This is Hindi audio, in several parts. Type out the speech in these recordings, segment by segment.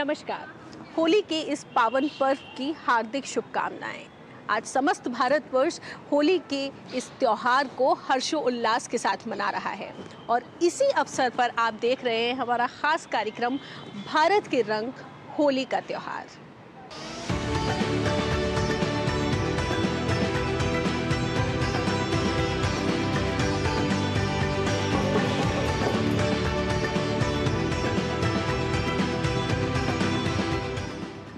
नमस्कार। होली के इस पावन पर्व की हार्दिक शुभकामनाएं। आज समस्त भारतवर्ष होली के इस त्योहार को हर्षोल्लास के साथ मना रहा है और इसी अवसर पर आप देख रहे हैं हमारा खास कार्यक्रम भारत के रंग होली का त्योहार।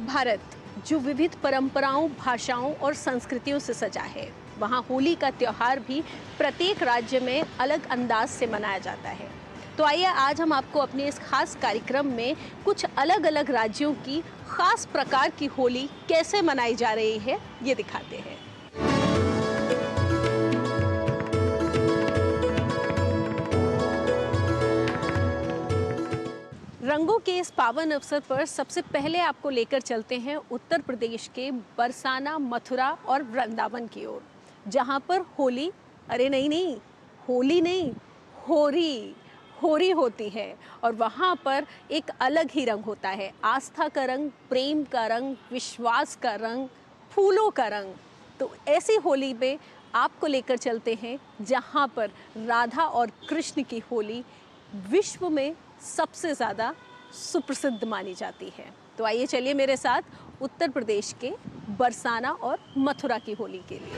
भारत जो विविध परंपराओं, भाषाओं और संस्कृतियों से सजा है, वहाँ होली का त्योहार भी प्रत्येक राज्य में अलग अंदाज से मनाया जाता है। तो आइए आज हम आपको अपने इस खास कार्यक्रम में कुछ अलग अलग राज्यों की खास प्रकार की होली कैसे मनाई जा रही है ये दिखाते हैं। रंगों के इस पावन अवसर पर सबसे पहले आपको लेकर चलते हैं उत्तर प्रदेश के बरसाना, मथुरा और वृंदावन की ओर, जहाँ पर होली, अरे नहीं, होली नहीं, होरी होती है और वहाँ पर एक अलग ही रंग होता है। आस्था का रंग, प्रेम का रंग, विश्वास का रंग, फूलों का रंग। तो ऐसी होली में आपको लेकर चलते हैं जहाँ पर राधा और कृष्ण की होली विश्व में सबसे ज़्यादा सुप्रसिद्ध मानी जाती है। तो आइए चलिए मेरे साथ उत्तर प्रदेश के बरसाना और मथुरा की होली के लिए।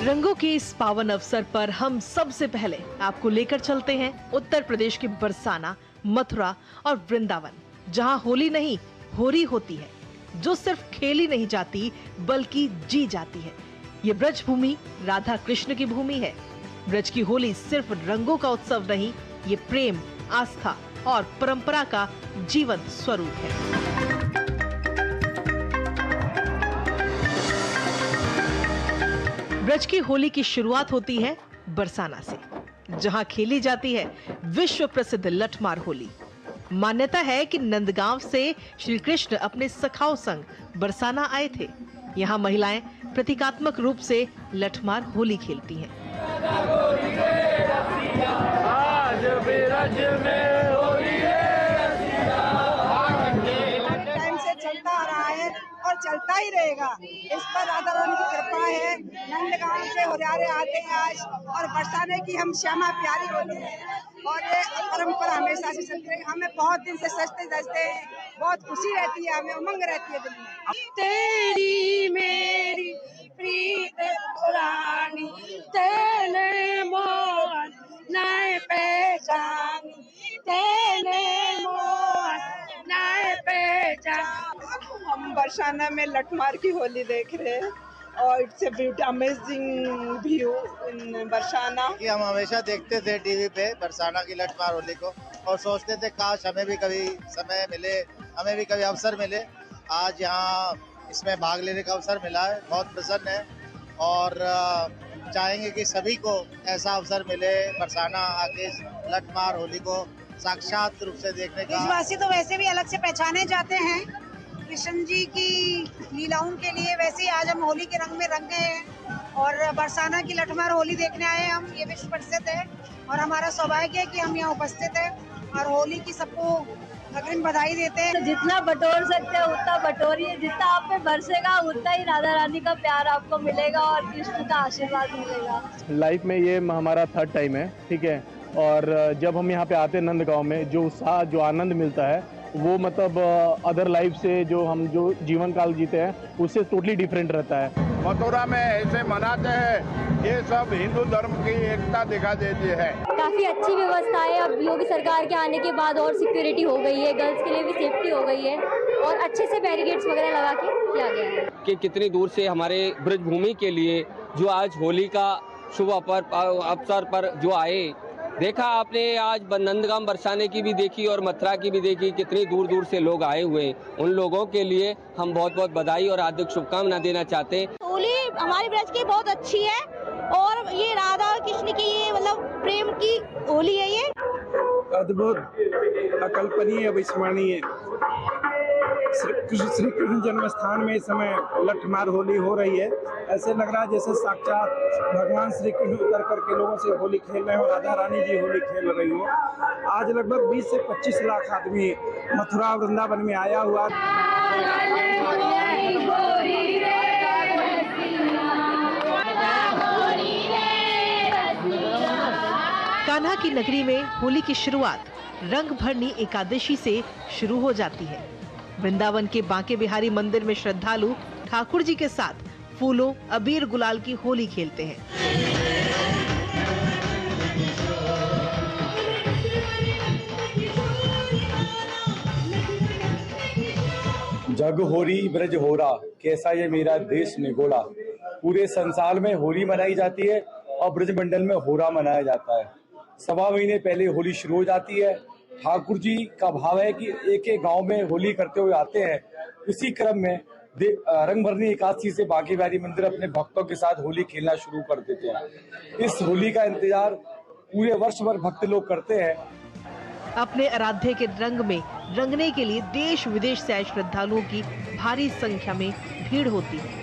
रंगों के इस पावन अवसर पर हम सबसे पहले आपको लेकर चलते हैं उत्तर प्रदेश के बरसाना, मथुरा और वृंदावन, जहां होली नहीं, होरी होती है, जो सिर्फ खेली नहीं जाती बल्कि जी जाती है। ये ब्रज भूमि राधा कृष्ण की भूमि है। ब्रज की होली सिर्फ रंगों का उत्सव नहीं, ये प्रेम, आस्था और परंपरा का जीवंत स्वरूप है। ब्रज की होली की शुरुआत होती है बरसाना से, जहां खेली जाती है विश्व प्रसिद्ध लठमार होली। मान्यता है कि नंदगांव से श्री कृष्ण अपने सखाओं संग बरसाना आए थे। यहाँ महिलाएं प्रतीकात्मक रूप से लठमार होली खेलती हैं। टाइम से चलता आ रहा है और चलता ही रहेगा। इस पर राधा रानी की कृपा है। नंदगांव से होरियारे आते हैं आज और बरसाने की हम श्यामा प्यारी होती है और ये परंपरा हमेशा से चलती है। हमें बहुत दिन से सजते सजते हैं, बहुत खुशी रहती है, हमें उमंग रहती है दिल में। तेरी मेरी प्रीत पुरानी, तेने मोर नए पहचानी, तेने मोर नए पहचान। हम बरसाना में लठमार की होली देख रहे हैं और इट्स अ अमेजिंग व्यू इन बरसाना। कि हम हमेशा देखते थे टीवी पे बरसाना की लठमार होली को और सोचते थे काश हमें भी कभी समय मिले, हमें भी कभी अवसर मिले। आज यहाँ इसमें भाग लेने का अवसर मिला है, बहुत प्रसन्न है और चाहेंगे कि सभी को ऐसा अवसर मिले बरसाना आके लठमार होली को साक्षात रूप से देखने का। देशवासी तो वैसे भी अलग से पहचाने जाते हैं कृष्ण जी की लीलाओं के लिए, वैसे ही आज हम होली के रंग में रंगे हैं और बरसाना की लठमार होली देखने आए हम। ये विश्व प्रसिद्ध है और हमारा सौभाग्य है कि हम यहाँ उपस्थित हैं और होली की सबको अग्रिम बधाई देते हैं। तो जितना बटोर सकते हैं उतना बटोरिए, जितना आप पे बरसेगा उतना ही राधा रानी का प्यार आपको मिलेगा और कृष्ण का आशीर्वाद मिलेगा। लाइफ में ये हमारा थर्ड टाइम है, ठीक है, और जब हम यहाँ पे आते हैं नंदगांव में, जो उत्साह, जो आनंद मिलता है वो मतलब अदर लाइफ से जो हम जो जीवन काल जीते हैं उससे टोटली डिफरेंट रहता है। मथुरा में ऐसे मनाते हैं, ये सब हिंदू धर्म की एकता दिखा देती है। काफी अच्छी व्यवस्था है। अब योगी सरकार के आने के बाद और सिक्योरिटी हो गई है, गर्ल्स के लिए भी सेफ्टी हो गई है और अच्छे से बैरिकेड्स वगैरह लगा के किया गया है। कि कितनी दूर से हमारे ब्रज भूमि के लिए जो आज होली का शुभ अवसर पर जो आए, देखा आपने आज नंदगांव बरसाने की भी देखी और मथुरा की भी देखी, कितनी दूर दूर से लोग आए हुए हैं। उन लोगों के लिए हम बहुत बहुत बधाई और हार्दिक शुभकामना देना चाहते हैं। होली हमारी ब्रज की बहुत अच्छी है और ये राधा और कृष्ण की ये मतलब प्रेम की होली है। ये अद्भुत, अकल्पनीय, अविस्मरणीय। श्री कृष्ण जन्म स्थान में इस समय लठमार होली हो रही है। ऐसे लग रहा है जैसे साक्षात भगवान श्री कृष्ण उतर करके लोगों से होली खेल रहे हो, राधा रानी जी होली खेल रही हो। आज लगभग 20 से 25 लाख आदमी मथुरा वृंदावन में आया हुआ। कान्हा की नगरी में होली की शुरुआत रंग भरनी एकादशी से शुरू हो जाती है। वृंदावन के बांके बिहारी मंदिर में श्रद्धालु ठाकुर जी के साथ फूलों, अबीर, गुलाल की होली खेलते हैं। जग होरी ब्रज होरा, कैसा ये मेरा देश निगोड़ा। पूरे संसार में होली मनाई जाती है और ब्रज मंडल में होरा मनाया जाता है। 1.25 महीने पहले होली शुरू हो जाती है। ठाकुर जी का भाव है कि एक एक गांव में होली करते हुए आते हैं। इसी क्रम में रंग भरनी एकादशी से बांके बिहारी मंदिर अपने भक्तों के साथ होली खेलना शुरू कर देते हैं। इस होली का इंतजार पूरे वर्ष भर भक्त लोग करते हैं। अपने आराध्य के रंग में रंगने के लिए देश विदेश से आए श्रद्धालुओं की भारी संख्या में भीड़ होती है।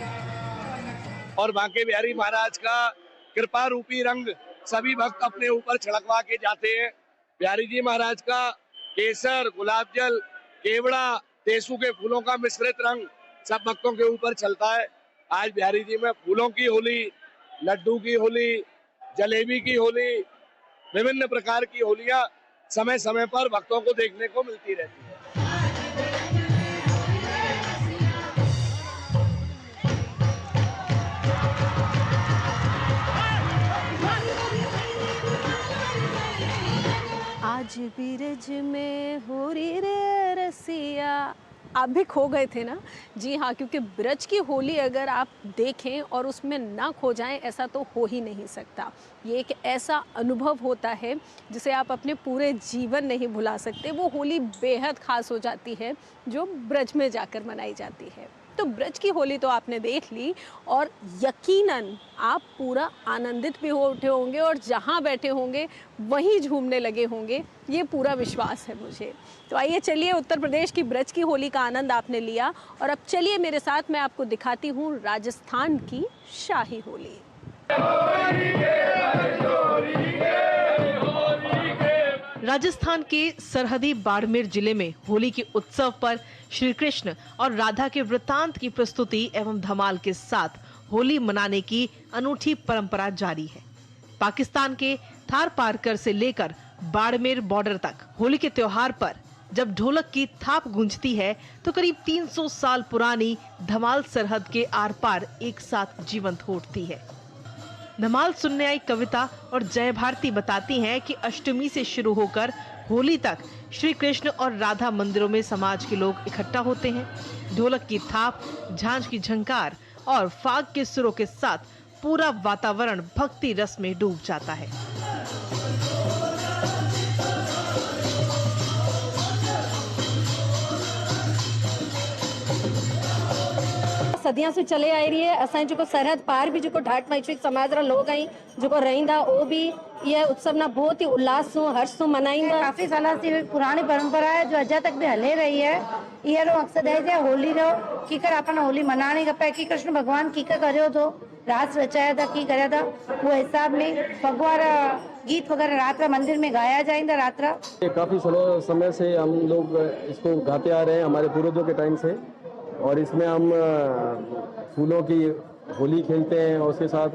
और बांके बिहारी महाराज का कृपा रूपी रंग सभी भक्त अपने ऊपर छिड़कवा के जाते हैं। बिहारी जी महाराज का केसर, गुलाब जल, केवड़ा, तेसू के फूलों का मिश्रित रंग सब भक्तों के ऊपर चलता है। आज बिहारी जी में फूलों की होली, लड्डू की होली, जलेबी की होली, विभिन्न प्रकार की होलियां समय समय पर भक्तों को देखने को मिलती रहती है। आज बिरज में होरी रे रसिया। आप भी खो गए थे ना? जी हाँ, क्योंकि ब्रज की होली अगर आप देखें और उसमें ना खो जाएं, ऐसा तो हो ही नहीं सकता। ये एक ऐसा अनुभव होता है जिसे आप अपने पूरे जीवन नहीं भुला सकते। वो होली बेहद खास हो जाती है जो ब्रज में जाकर मनाई जाती है। तो ब्रज की होली तो आपने देख ली और यकीनन आप पूरा आनंदित भी हो उठे होंगे और जहाँ बैठे होंगे वहीं झूमने लगे होंगे, ये पूरा विश्वास है मुझे। तो आइए चलिए, उत्तर प्रदेश की ब्रज की होली का आनंद आपने लिया और अब चलिए मेरे साथ, मैं आपको दिखाती हूँ राजस्थान की शाही होली। राजस्थान के सरहदी बाड़मेर जिले में होली के उत्सव पर श्री कृष्ण और राधा के वृतांत की प्रस्तुति एवं धमाल के साथ होली मनाने की अनूठी परंपरा जारी है। पाकिस्तान के थार पारकर से लेकर बाड़मेर बॉर्डर तक होली के त्योहार पर जब ढोलक की थाप गूंजती है तो करीब 300 साल पुरानी धमाल सरहद के आर पार एक साथ जीवंत हो उठती है। धमाल सुनने आई कविता और जय भारती बताती हैं कि अष्टमी से शुरू होकर होली तक श्री कृष्ण और राधा मंदिरों में समाज के लोग इकट्ठा होते हैं। ढोलक की थाप, झांझ की झंकार और फाग के सुरों के साथ पूरा वातावरण भक्ति रस में डूब जाता है। सदियां से चले आ रही है। असां जो सरहद पार भी जो ढाट मैत्रिक समाज रा लोग आई जो रहींदा, वो भी ये उत्सव ना बहुत ही उल्लास सो हर्ष सो मनाईंदा। काफी साल से पुरानी परंपरा है जो अजा तक भी हले रही है। ये रो मकसद है जे होली रो कीकर अपन होली मनाने का पे कि कृष्ण भगवान कीकर करियो तो रास रचाया था की करया था, वो हिसाब में भगवान गीत वगैरह रात्रा मंदिर में गाया जाएगा। रात्रा काफी समय से हम लोग इसको गाते आ रहे हैं, हमारे पूर्वजों के टाइम से। और इसमें हम फूलों की होली खेलते हैं और उसके साथ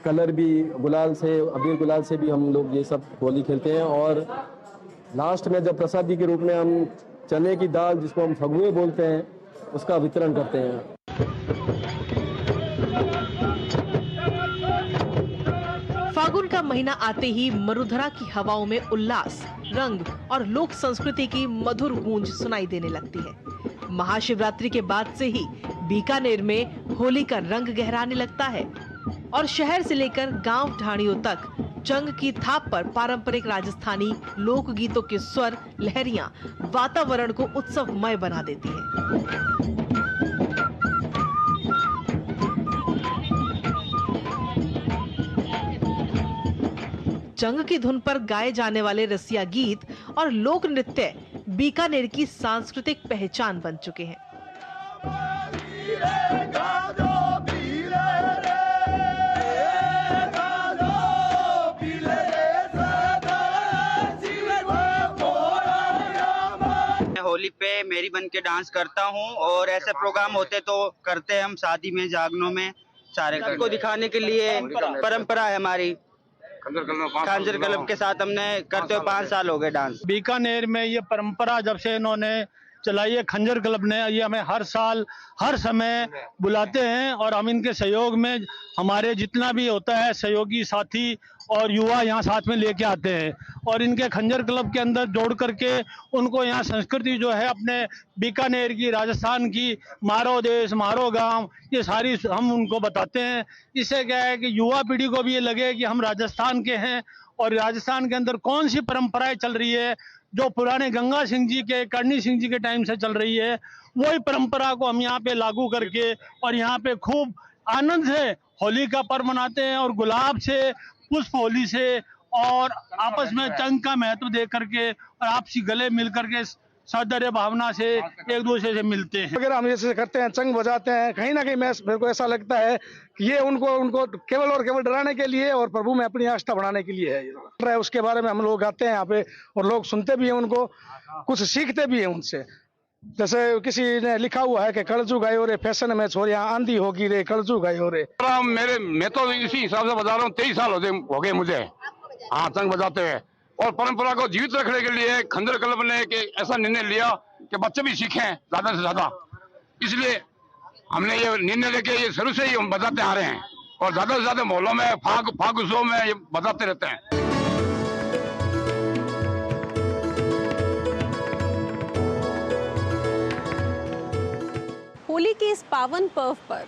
कलर भी गुलाल से, अबीर गुलाल से भी हम लोग ये सब होली खेलते हैं। और लास्ट में जब प्रसादी के रूप में हम चने की दाल, जिसको हम फगुए बोलते हैं, उसका वितरण करते हैं। फागुन का महीना आते ही मरुधरा की हवाओं में उल्लास, रंग और लोक संस्कृति की मधुर गूंज सुनाई देने लगती है। महाशिवरात्रि के बाद से ही बीकानेर में होली का रंग गहराने लगता है और शहर से लेकर गांव ढाणियों तक चंग की थाप पर पारंपरिक राजस्थानी लोक गीतों के स्वर लहरियां वातावरण को उत्सवमय बना देती है। चंग की धुन पर गाए जाने वाले रसिया गीत और लोक नृत्य बीकानेर की सांस्कृतिक पहचान बन चुके हैं। होली पे मेरी बन के डांस करता हूँ और ऐसे प्रोग्राम होते तो करते हैं हम, शादी में, जागनों में, सारे को दिखाने के लिए परंपरा है हमारी। खंजर क्लब के साथ हमने करते हुए 5 साल हो गए डांस। बीकानेर में ये परंपरा जब से इन्होंने चलाई है, खंजर क्लब ने, ये हमें हर साल हर समय बुलाते हैं और हम इनके सहयोग में, हमारे जितना भी होता है सहयोगी साथी और युवा यहाँ साथ में लेके आते हैं और इनके खंजर क्लब के अंदर जोड़ करके उनको यहाँ संस्कृति जो है अपने बीकानेर की, राजस्थान की, मारो देश मारो गांव, ये सारी हम उनको बताते हैं। इससे क्या है कि युवा पीढ़ी को भी ये लगे कि हम राजस्थान के हैं और राजस्थान के अंदर कौन सी परंपराएं चल रही है जो पुराने गंगा सिंह जी के, करणी सिंह जी के टाइम से चल रही है, वही परंपरा को हम यहाँ पे लागू करके और यहाँ पे खूब आनंद से होली का पर्व मनाते हैं और गुलाब से, पुष्प होली से और आपस में चंग का महत्व दे करके और आपसी गले मिल करके सौंदर्य भावना से एक दूसरे से मिलते हैं। अगर हम जैसे करते हैं, चंग बजाते हैं, कहीं ना कहीं मेरे को ऐसा लगता है कि ये उनको केवल और केवल डराने के लिए और प्रभु में अपनी आस्था बढ़ाने के लिए है। उसके बारे में हम लोग गाते हैं यहाँ पे और लोग सुनते भी हैं, उनको कुछ सीखते भी हैं उनसे। जैसे किसी ने लिखा हुआ है कि कलजू गायो रे फैशन में छोरिया, आंधी होगी रे कलजू गायो रे। मैं तो इसी हिसाब से बजा रहा हूँ, 23 साल हो गए मुझे हाँ चंग बजाते हैं। और परंपरा को जीवित रखने के लिए खंजर क्लब ने ऐसा निर्णय लिया कि बच्चे भी सीखें ज्यादा से ज्यादा, इसलिए हमने ये निर्णय लेके ये शुरू से ही हम बजाते आ रहे हैं और ज्यादा से ज्यादा मोहल्लों में, फाग उत्सव में ये बजाते रहते हैं। होली के इस पावन पर्व पर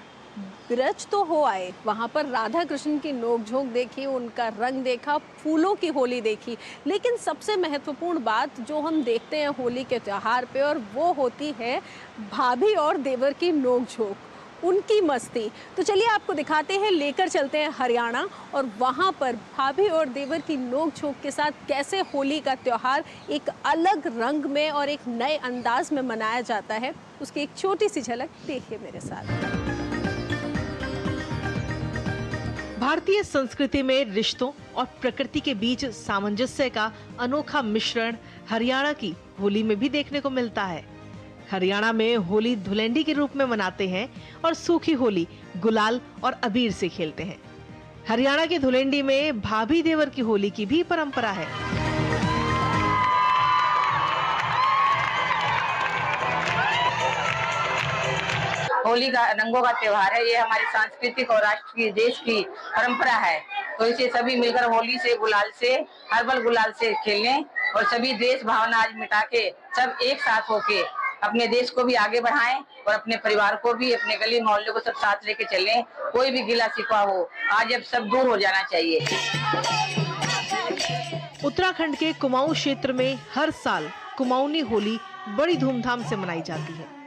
ब्रज तो हो आए, वहाँ पर राधा कृष्ण की नोक-झोंक देखी, उनका रंग देखा, फूलों की होली देखी, लेकिन सबसे महत्वपूर्ण बात जो हम देखते हैं होली के त्योहार पे और वो होती है भाभी और देवर की नोक-झोंक, उनकी मस्ती। तो चलिए आपको दिखाते हैं, लेकर चलते हैं हरियाणा और वहाँ पर भाभी और देवर की नोक-झोंक के साथ कैसे होली का त्यौहार एक अलग रंग में और एक नए अंदाज में मनाया जाता है, उसकी एक छोटी सी झलक देखिए मेरे साथ। भारतीय संस्कृति में रिश्तों और प्रकृति के बीच सामंजस्य का अनोखा मिश्रण हरियाणा की होली में भी देखने को मिलता है। हरियाणा में होली धुलेंडी के रूप में मनाते हैं और सूखी होली गुलाल और अबीर से खेलते हैं। हरियाणा की धुलेंडी में भाभी देवर की होली की भी परंपरा है। होली का रंगों का त्योहार है, ये हमारी सांस्कृतिक और राष्ट्र की, देश की परंपरा है। तो इसे सभी मिलकर होली से, गुलाल से, हर्बल गुलाल से खेलने और सभी देश भावना आज मिटा के सब एक साथ होके अपने देश को भी आगे बढ़ाएं और अपने परिवार को भी, अपने गली मोहल्ले को सब साथ लेके चलें। कोई भी गिला शिकवा हो, आज अब सब दूर हो जाना चाहिए। उत्तराखंड के कुमाऊं क्षेत्र में हर साल कुमाऊनी होली बड़ी धूमधाम से मनाई जाती है।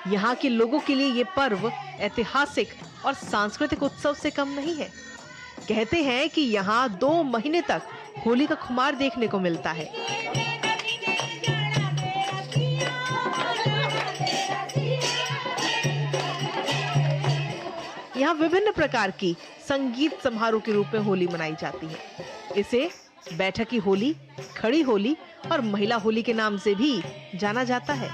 यहाँ के लोगों के लिए ये पर्व ऐतिहासिक और सांस्कृतिक उत्सव से कम नहीं है। कहते हैं कि यहाँ 2 महीने तक होली का खुमार देखने को मिलता है। यहाँ विभिन्न प्रकार की संगीत समारोह के रूप में होली मनाई जाती है। इसे बैठकी होली, खड़ी होली और महिला होली के नाम से भी जाना जाता है।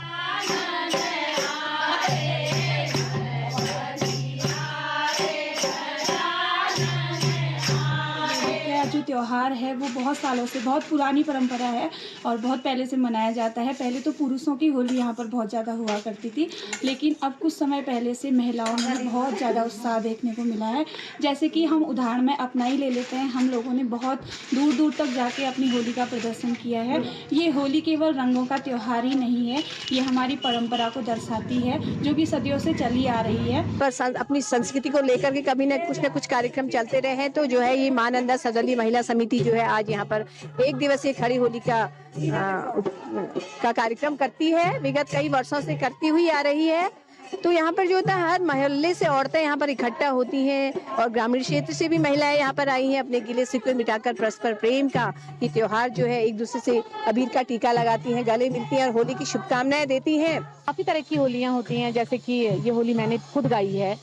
जो त्योहार है वो बहुत सालों से, बहुत पुरानी परंपरा है और बहुत पहले से मनाया जाता है। पहले तो पुरुषों की होली यहाँ पर बहुत ज़्यादा हुआ करती थी, लेकिन अब कुछ समय पहले से महिलाओं में बहुत ज़्यादा उत्साह देखने को मिला है। जैसे कि हम उदाहरण में अपना ही ले लेते हैं, हम लोगों ने बहुत दूर दूर तक जाके अपनी होली का प्रदर्शन किया है। ये होली केवल रंगों का त्यौहार ही नहीं है, ये हमारी परंपरा को दर्शाती है जो कि सदियों से चली आ रही है। पर अपनी संस्कृति को लेकर के कभी न कुछ कार्यक्रम चलते रहे हैं। तो जो है ये मानंदा सदली महिला समिति जो है आज यहाँ पर 1 दिवसीय खड़ी होली का कार्यक्रम करती है। विगत कई वर्षों से करती हुई आ रही है। तो यहाँ पर जो होता है हर मोहल्ले से औरतें यहाँ पर इकट्ठा होती हैं और ग्रामीण क्षेत्र से भी महिलाएं यहाँ पर आई हैं अपने गिले शिकवे मिटाकर परस्पर प्रेम का ये त्योहार जो है एक दूसरे से अबीर का टीका लगाती हैं, गले मिलती हैं और होली की शुभकामनाएं देती हैं। काफी तरह की होलियां होती हैं, जैसे कि ये होली मैंने खुद गाई है।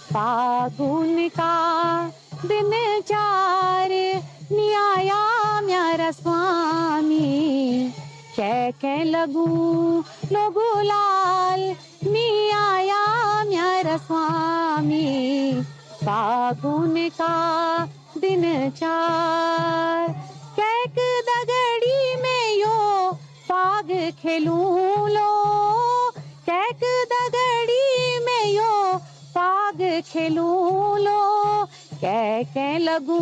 फागुन का दिन चार नियाया म्यारा स्वामी, कै लगू लो गुलाल नियाया म्यारा स्वामी। फागुन का दिन चार कैक दगड़ी में यो फाग खेलूं लो, कैक दगड़ी में यो फाग खेलूं लो, कै लगू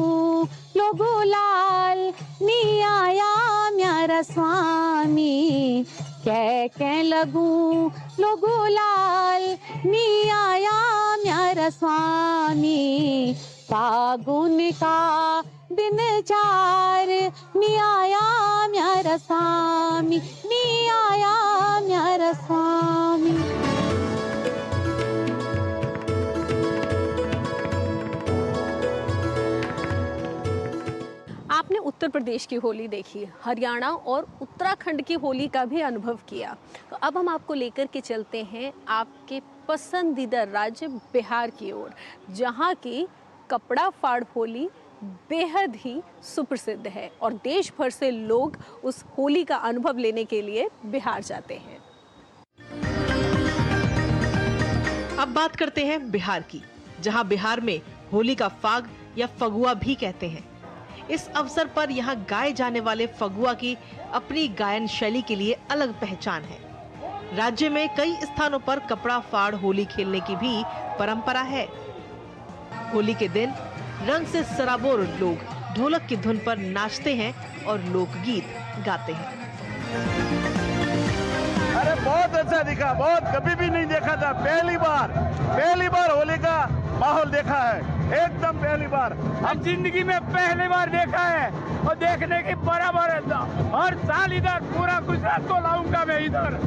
लो गुलाल नी आया म्यारा स्वामी, कै लगू लो गुलाल नी आया म्यारा स्वामी। फागुन का दिन चार नी आया म्यारा स्वामी, नी आया म्यारा स्वामी। आपने उत्तर प्रदेश की होली देखी, हरियाणा और उत्तराखंड की होली का भी अनुभव किया, तो अब हम आपको लेकर के चलते हैं आपके पसंदीदा राज्य बिहार की ओर, जहां की कपड़ा फाड़ होली बेहद ही सुप्रसिद्ध है और देश भर से लोग उस होली का अनुभव लेने के लिए बिहार जाते हैं। अब बात करते हैं बिहार की, जहां बिहार में होली का फाग या फगुआ भी कहते हैं। इस अवसर पर यहाँ गाए जाने वाले फगुआ की अपनी गायन शैली के लिए अलग पहचान है। राज्य में कई स्थानों पर कपड़ा फाड़ होली खेलने की भी परंपरा है। होली के दिन रंग से सराबोर लोग ढोलक की धुन पर नाचते हैं और लोकगीत गाते हैं। अरे बहुत अच्छा दिखा, बहुत कभी भी नहीं देखा था, पहली बार होली का माहौल देखा है, एकदम पहली बार। हम जिंदगी में पहली बार देखा है और देखने की बराबर है। हर साल इधर पूरा गुजरात को लाऊंगा मैं इधर।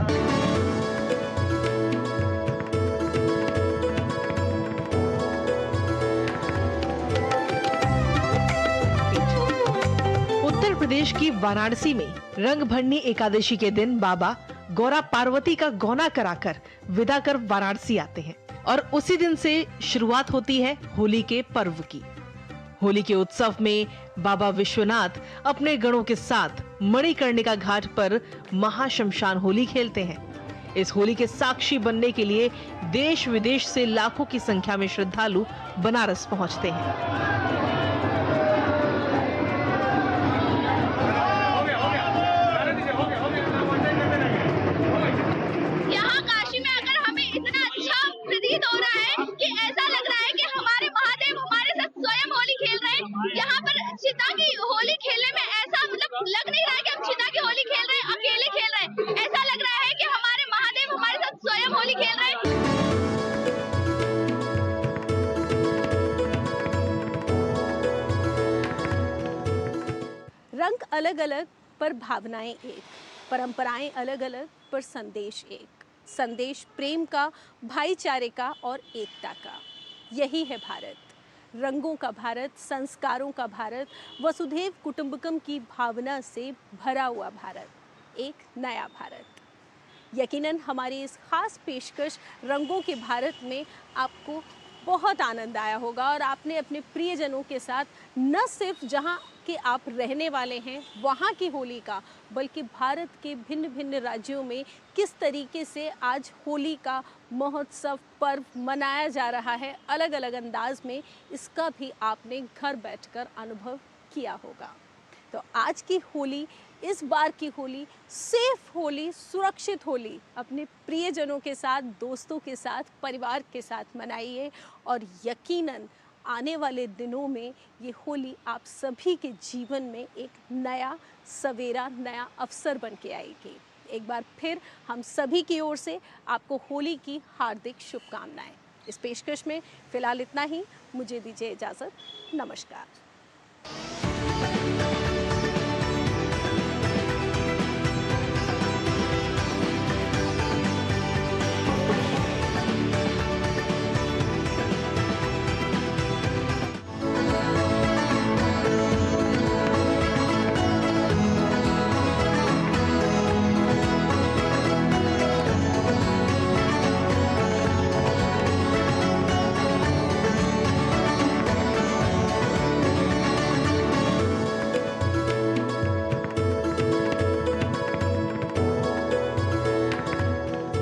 उत्तर प्रदेश की वाराणसी में रंग भरनी एकादशी के दिन बाबा गौरा पार्वती का गौना कराकर विदा कर वाराणसी आते हैं और उसी दिन से शुरुआत होती है होली के पर्व की। होली के उत्सव में बाबा विश्वनाथ अपने गणों के साथ मणिकर्णिका घाट पर महाशमशान होली खेलते हैं। इस होली के साक्षी बनने के लिए देश विदेश से लाखों की संख्या में श्रद्धालु बनारस पहुंचते हैं। हो रहा है कि ऐसा लग रहा है कि हमारे महादेव हमारे साथ स्वयं होली खेल रहे हैं। यहाँ पर चिता की होली खेलने में ऐसा मतलब लग नहीं रहा है कि हम चिता की होली खेल रहे हैं, अकेले खेल रहे हैं। ऐसा लग रहा है कि हमारे महादेव हमारे साथ स्वयं होली खेल रहे हैं। रंग अलग अलग पर भावनाएं एक, परंपराएं अलग अलग पर संदेश एक। संदेश प्रेम का, भाईचारे का और एकता का। यही है भारत, रंगों का भारत, संस्कारों का भारत, वसुधैव कुटुंबकम की भावना से भरा हुआ भारत, एक नया भारत। यकीनन हमारी इस खास पेशकश रंगों के भारत में आपको बहुत आनंद आया होगा और आपने अपने प्रियजनों के साथ न सिर्फ जहां कि आप रहने वाले हैं वहाँ की होली का, बल्कि भारत के भिन्न भिन्न राज्यों में किस तरीके से आज होली का महोत्सव पर्व मनाया जा रहा है अलग अलग अंदाज में, इसका भी आपने घर बैठकर अनुभव किया होगा। तो आज की होली, इस बार की होली सेफ होली, सुरक्षित होली अपने प्रियजनों के साथ, दोस्तों के साथ, परिवार के साथ मनाइए और यकीनन आने वाले दिनों में ये होली आप सभी के जीवन में एक नया सवेरा, नया अवसर बन के आएगी। एक बार फिर हम सभी की ओर से आपको होली की हार्दिक शुभकामनाएं। इस पेशकश में फ़िलहाल इतना ही, मुझे दीजिए इजाज़त, नमस्कार।